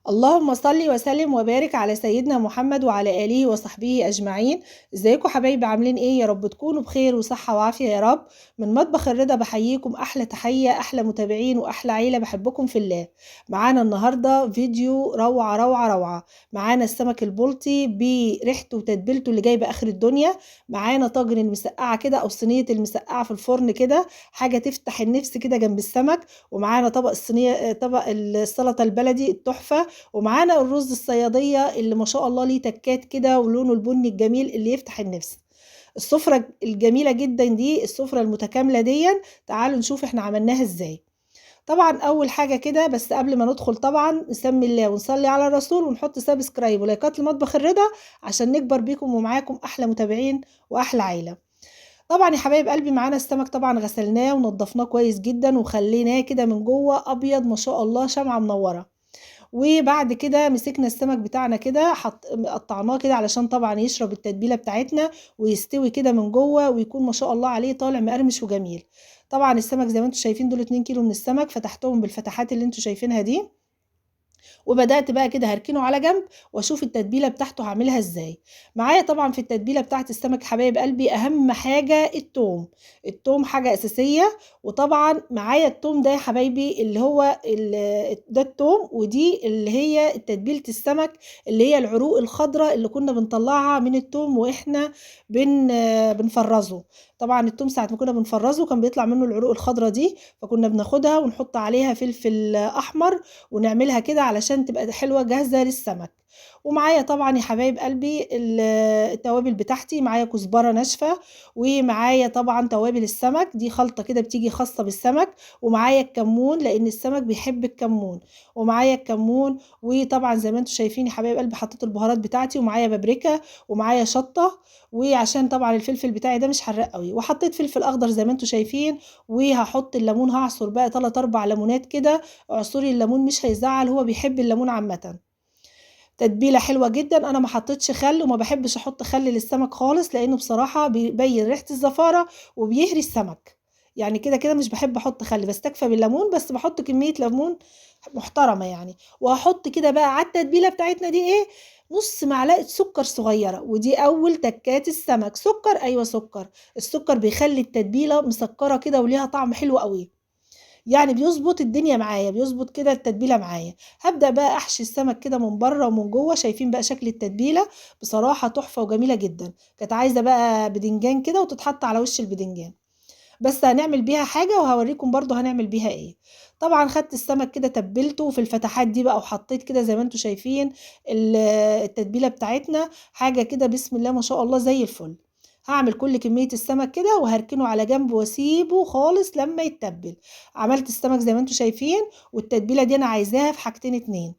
اللهم صل وسلم وبارك على سيدنا محمد وعلى آله وصحبه أجمعين. ازيكم حبايبي؟ عاملين ايه؟ يا رب تكونوا بخير وصحة وعافية يا رب. من مطبخ الرضا بحييكم أحلى تحية، أحلى متابعين وأحلى عيلة بحبكم في الله. معانا النهاردة فيديو روعة روعة روعة. معانا السمك البلطي بريحته وتتبيلته اللي جايبة آخر الدنيا. معانا طاجن المسقعة كده أو صينية المسقعة في الفرن كده، حاجة تفتح النفس كده جنب السمك. ومعانا طبق الصينية، طبق السلطة البلدي التحفة. ومعانا الرز الصيادية اللي ما شاء الله ليه تكات كده ولونه البني الجميل اللي يفتح النفس. السفرة الجميلة جدا دي، السفرة المتكاملة دي، تعالوا نشوف احنا عملناها ازاي. طبعا اول حاجة كده، بس قبل ما ندخل طبعا نسمي الله ونصلي على الرسول ونحط سبسكرايب ولايكات لمطبخ الرضا عشان نكبر بيكم ومعاكم احلى متابعين واحلى عيلة. طبعا يا حبايب قلبي، معانا السمك طبعا غسلناه ونضفناه كويس جدا وخليناه كده من جوه ابيض ما شاء الله، شمعة منورة. وبعد كده مسكنا السمك بتاعنا كده، قطعناه كده علشان طبعا يشرب التتبيله بتاعتنا ويستوي كده من جوه ويكون ما شاء الله عليه طالع مقرمش وجميل. طبعا السمك زي ما انتم شايفين دول 2 كيلو من السمك، فتحتهم بالفتحات اللي انتم شايفينها دي. وبدأت بقى كده هركنه على جنب واشوف التتبيله بتاعته هعملها ازاي. معايا طبعا في التتبيله بتاعت السمك حبايب قلبي اهم حاجه التوم. التوم حاجه اساسيه. وطبعا معايا التوم ده يا حبايبي اللي هو ده التوم، ودي اللي هي تتبيله السمك، اللي هي العروق الخضراء اللي كنا بنطلعها من التوم واحنا بن بنفرزه. طبعا التوم ساعه ما كنا بنفرزه كان بيطلع منه العروق الخضراء دي، فكنا بناخدها ونحط عليها فلفل احمر ونعملها كده علشان تبقى حلوة جاهزة للسمك. ومعايا طبعا يا حبايب قلبي التوابل بتاعتي، معايا كزبرة ناشفة، ومعايا طبعا توابل السمك دي خلطة كده بتيجي خاصة بالسمك. ومعايا الكمون لان السمك بيحب الكمون. ومعايا الكمون، وطبعا زي ما انتم شايفين يا حبايب قلبي حطيت البهارات بتاعتي، ومعايا بابريكا، ومعايا شطة. وعشان طبعا الفلفل بتاعي ده مش حراق قوي، وحطيت فلفل اخضر زي ما انتم شايفين. وهحط الليمون، هعصر بقى 3 4 ليمونات كده. اعصري الليمون مش هيزعل، هو بيحب الليمون عامة. تتبيلة حلوة جدا. انا ما حطيتش خل وما بحبش احط خل للسمك خالص لانه بصراحة بيبين ريحة الزفارة وبيهري السمك. يعني كده كده مش بحب احط خل، بستكفى بالليمون، بس بحط كمية ليمون محترمة يعني. وهحط كده بقى على التتبيلة بتاعتنا دي ايه؟ نص معلقة سكر صغيرة، ودي اول تكات السمك. سكر، ايوه سكر. السكر بيخلي التتبيلة مسكرة كده وليها طعم حلو قوي. يعني بيظبط الدنيا معايا، بيظبط كده التتبيله معايا. هبدأ بقى احشي السمك كده من بره ومن جوه. شايفين بقى شكل التتبيله؟ بصراحه تحفه وجميله جدا. كانت عايزه بقى بدنجان كده وتتحط على وش البدنجان، بس هنعمل بيها حاجه وهوريكم برضو هنعمل بيها ايه. طبعا خدت السمك كده تبلته في الفتحات دي بقى، وحطيت كده زي ما انتم شايفين التتبيله بتاعتنا حاجه كده بسم الله ما شاء الله زي الفل. هعمل كل كمية السمك كده وهركنه على جنب واسيبه خالص لما يتبل. عملت السمك زي ما انتم شايفين، والتتبيلة دي انا عايزاها في حاجتين اتنين.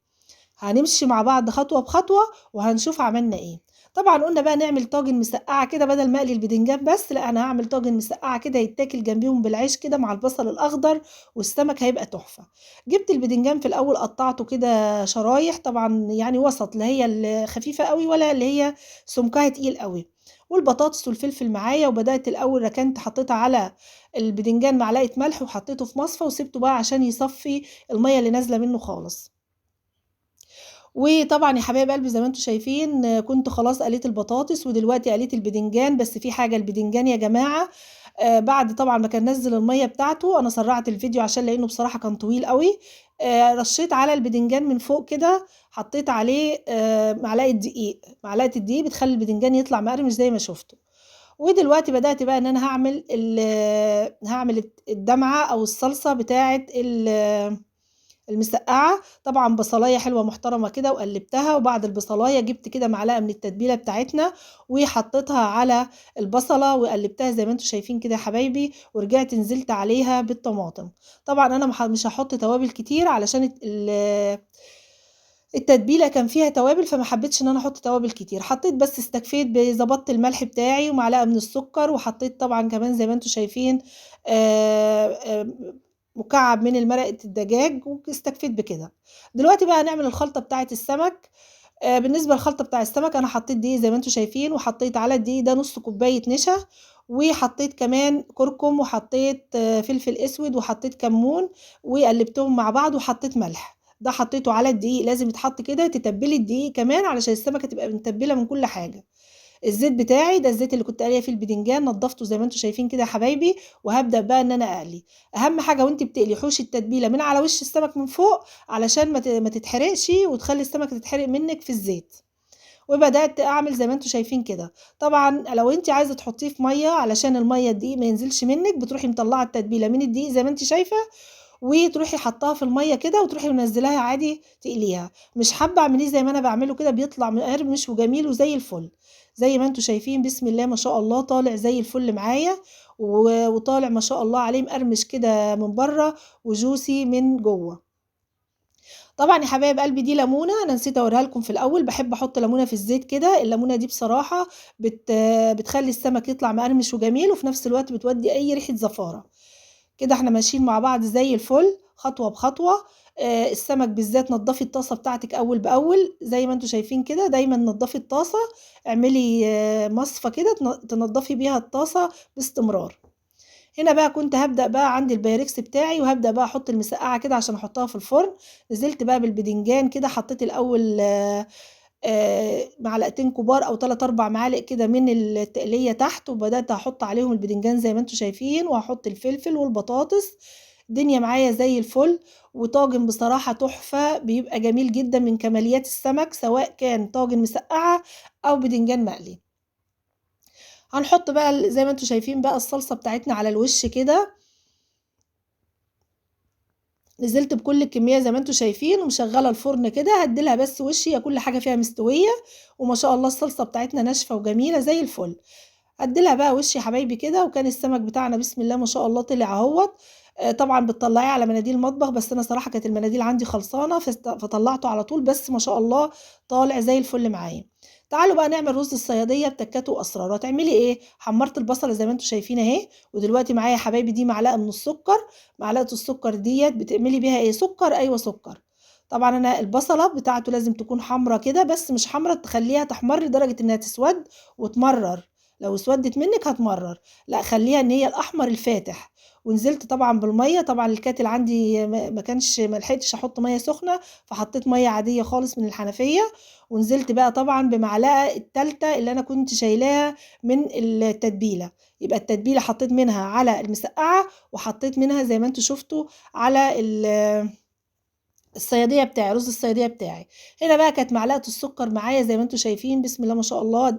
هنمشي مع بعض خطوة بخطوة وهنشوف عملنا ايه. طبعا قلنا بقى نعمل طاجن مسقعة كده، بدل ما اقلي البدنجان بس، لا انا هعمل طاجن مسقعة كده يتاكل جنبيهم بالعيش كده مع البصل الاخضر، والسمك هيبقى تحفة. جبت البدنجان في الاول قطعته كده شرايح، طبعا يعني وسط، لا هي الخفيفة قوي ولا اللي هي سمكها تقيل قوي. والبطاطس والفلفل معايا، وبدأت الأول ركنت حطيتها على البدنجان معلقة ملح وحطيته في مصفى وسبته بقى عشان يصفي المية اللي نازلة منه خالص. وطبعا يا حبايب قلبي زي ما انتم شايفين كنت خلاص قليت البطاطس ودلوقتي قليت البدنجان. بس في حاجة، البدنجان يا جماعة بعد طبعا ما كان نزل المية بتاعته، انا سرعت الفيديو عشان لانه بصراحة كان طويل قوي. رشيت على البدنجان من فوق كده، حطيت عليه معلقة دقيق. معلقة الدقيق بتخلي البدنجان يطلع مقرمش زي ما شفته. ودلوقتي بدأت بقى ان انا هعمل الدمعة او الصلصة بتاعة المسقعة. طبعا بصلاية حلوة محترمة كده وقلبتها، وبعد البصلاية جبت كده معلقة من التتبيلة بتاعتنا وحطيتها على البصلة وقلبتها زي ما انتم شايفين كده يا حبايبي، ورجعت نزلت عليها بالطماطم. طبعا انا مش هحط توابل كتير علشان التتبيله كان فيها توابل، فما حبيتش ان انا احط توابل كتير. حطيت بس استكفيت بظبطت الملح بتاعي ومعلقه من السكر، وحطيت طبعا كمان زي ما انتم شايفين آه، آه، مكعب من مرقه الدجاج، واستكفيت بكده. دلوقتي بقى هنعمل الخلطه بتاعه السمك. بالنسبه للخلطه بتاع السمك انا حطيت دقيق زي ما انتم شايفين، وحطيت على الدقيق ده نص كوبايه نشا، وحطيت كمان كركم، وحطيت فلفل اسود، وحطيت كمون، وقلبتهم مع بعض، وحطيت ملح. ده حطيته على الدقيق، لازم يتحط كده تتبلي الدقيق كمان علشان السمكة تبقى متبلة من كل حاجة. الزيت بتاعي ده الزيت اللي كنت قالية فيه البدنجان، نضفته زي ما انتم شايفين كده يا حبايبي، وهبدأ بقى ان انا اقلي. اهم حاجة وانت بتقلي حوشي التتبيلة من على وش السمك من فوق علشان ما تتحرقش وتخلي السمك تتحرق منك في الزيت. وبدأت اعمل زي ما انتم شايفين كده. طبعا لو انت عايزة تحطيه في مية علشان المية الدقيق ما ينزلش منك، بتروحي مطلعة التتبيلة من الدقيق زي ما انت شايفة، وتروحي حطاها في المية كده وتروحي منزلاها عادي تقليها. مش حابة اعمليه زي ما انا بعمله كده، بيطلع مقرمش وجميل وزي الفل. زي ما انتم شايفين بسم الله ما شاء الله طالع زي الفل معايا، وطالع ما شاء الله عليه مقرمش كده من بره وجوسي من جوه. طبعا يا حبايب قلبي دي ليمونه انا نسيت اوريها لكم في الاول، بحب احط ليمونه في الزيت كده. الليمونه دي بصراحه بتخلي السمك يطلع مقرمش وجميل، وفي نفس الوقت بتودي اي ريحه زفاره. كده احنا ماشيين مع بعض زي الفل خطوة بخطوة. السمك بالذات نضفي الطاسة بتاعتك أول بأول زي ما انتوا شايفين كده، دايما نضفي الطاسة، اعملي مصفى كده تنضفي بيها الطاسة باستمرار. هنا بقى كنت هبدأ بقى عندي البايركس بتاعي، وهبدأ بقى احط المسقعة كده عشان احطها في الفرن. نزلت بقى بالبدنجان كده، حطيت الأول معلقتين كبار او 3 4 معالق كده من التقليه تحت، وبدات احط عليهم البدنجان زي ما انتم شايفين، وهحط الفلفل والبطاطس. الدنيا معايا زي الفل. وطاجن بصراحه تحفه، بيبقى جميل جدا من كماليات السمك، سواء كان طاجن مسقعه او بدنجان مقلي. هنحط بقى زي ما انتم شايفين بقى الصلصه بتاعتنا على الوش كده. نزلت بكل الكميه زي ما انتم شايفين، ومشغله الفرن كده، هديلها بس وش، هي كل حاجه فيها مستويه، وما شاء الله الصلصه بتاعتنا ناشفه وجميله زي الفل. اديلها بقى وش يا حبايبي كده، وكان السمك بتاعنا بسم الله ما شاء الله طلع اهوت. طبعا بتطلعيه على مناديل المطبخ، بس انا صراحه كانت المناديل عندي خلصانه فطلعته على طول، بس ما شاء الله طالع زي الفل معايا. تعالوا بقى نعمل رز الصياديه بتكاته واسراره. تعملي ايه؟ حمرت البصله زي ما انتم شايفين اهي، ودلوقتي معايا يا حبايبي دي معلقه من السكر. معلقه السكر ديت بتعملي بيها ايه؟ سكر، ايوه سكر. طبعا انا البصله بتاعته لازم تكون حمرا كده، بس مش حمرا تخليها تحمر لدرجه انها تسود وتمرر. لو اسودت منك هتمرر، لا خليها ان هي الاحمر الفاتح. ونزلت طبعا بالميه، طبعا الكاتل عندي ما كانش، ما لحقتش احط ميه سخنه، فحطيت ميه عاديه خالص من الحنفيه. ونزلت بقى طبعا بمعلقه التالتة اللي انا كنت شايلاها من التتبيله. يبقى التتبيله حطيت منها على المسقعه، وحطيت منها زي ما انتوا شفتوا على الصياديه بتاعي، رز الصياديه بتاعي. هنا بقى كانت معلقه السكر معايا زي ما انتم شايفين بسم الله ما شاء الله.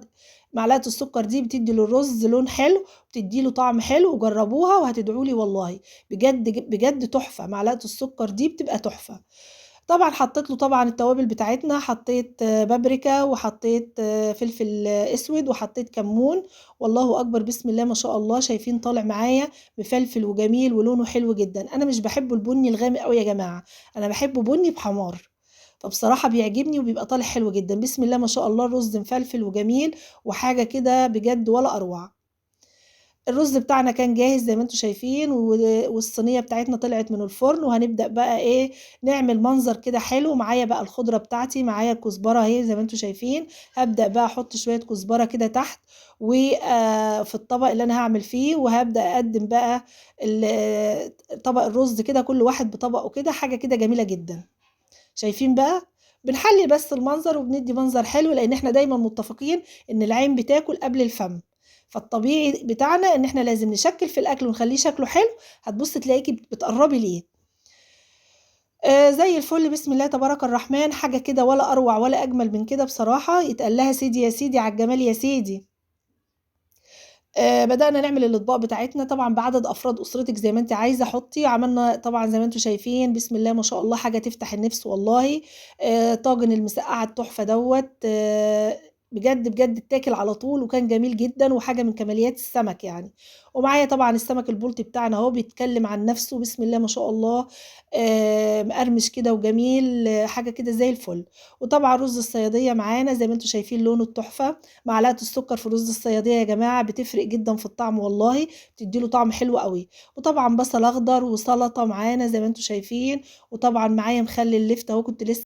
معلقه السكر دي بتدي للرز لون حلو، بتدي له طعم حلو، وجربوها وهتدعوا لي والله. بجد بجد تحفه، معلقه السكر دي بتبقى تحفه. طبعا حطيت له طبعا التوابل بتاعتنا، حطيت بابريكا، وحطيت فلفل اسود، وحطيت كمون. والله اكبر بسم الله ما شاء الله، شايفين طالع معايا مفلفل وجميل ولونه حلو جدا. انا مش بحبه البني الغامق قوي يا جماعه، انا بحبه بني بحمار، فبصراحه بيعجبني وبيبقى طالع حلو جدا. بسم الله ما شاء الله الرز مفلفل وجميل وحاجه كده بجد ولا اروع. الرز بتاعنا كان جاهز زي ما انتم شايفين، والصينية بتاعتنا طلعت من الفرن، وهنبدأ بقى ايه؟ نعمل منظر كده حلو. معايا بقى الخضرة بتاعتي، معايا الكزبرة اهي زي ما انتم شايفين. هبدأ بقى احط شوية كزبرة كده تحت وفي الطبق اللي انا هعمل فيه، وهبدأ اقدم بقى طبق الرز كده، كل واحد بطبقه كده، حاجة كده جميلة جدا. شايفين بقى؟ بنحلي بس المنظر وبندي منظر حلو، لان احنا دايما متفقين ان العين بتاكل قبل الفم، فالطبيعي بتاعنا ان احنا لازم نشكل في الاكل ونخليه شكله حلو. هتبص تلاقيكي بتقربي ليه. زي الفل بسم الله تبارك الرحمن، حاجة كده ولا اروع ولا اجمل من كده بصراحة. يتقال لها سيدي يا سيدي على الجمال يا سيدي. بدأنا نعمل الأطباق بتاعتنا طبعًا بعدد أفراد أسرتِك زي ما أنتِ عايزة حُطّي. عملنا طبعًا زي ما أنتم شايفين بسم الله ما شاء الله حاجة تفتح النِفس والله. طاجن المسقعة التحفة دوّة بجد، بجد اتاكل على طول، وكان جميل جدًا وحاجة من كماليات السمك يعني. ومعايا طبعًا السمك البلطي بتاعنا أهو بيتكلم عن نَفسه بسم الله ما شاء الله. مقرمش كده وجميل، حاجة كده زي الفل. وطبعًا رز الصيادية معانا زي ما أنتم شايفين لونه التحفة. معلقة السكر في رز الصيادية يا جماعة بتفرق جدًا في الطعم والله، بتدّي له طعم حلو أوي. وطبعًا بصل أخضر وسلطة معانا زي ما أنتم شايفين. وطبعًا معايا مخلل لِفْت أهو كنت لسه